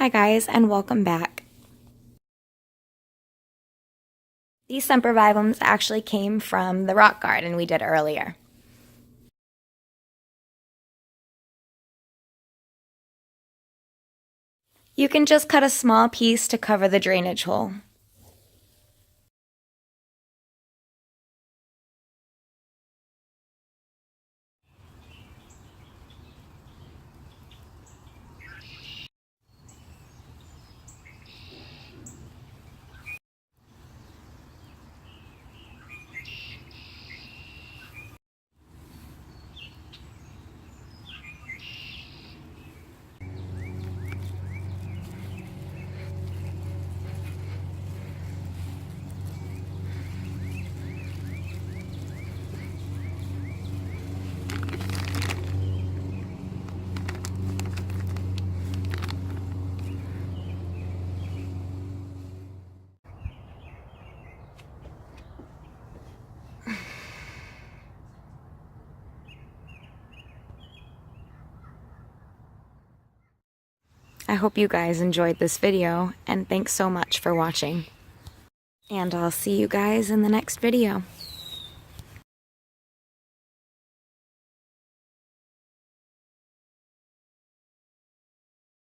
Hi guys, and welcome back. These Sempervivums actually came from the rock garden we did earlier. You can just cut a small piece to cover the drainage hole. I hope you guys enjoyed this video, and thanks so much for watching. And I'll see you guys in the next video.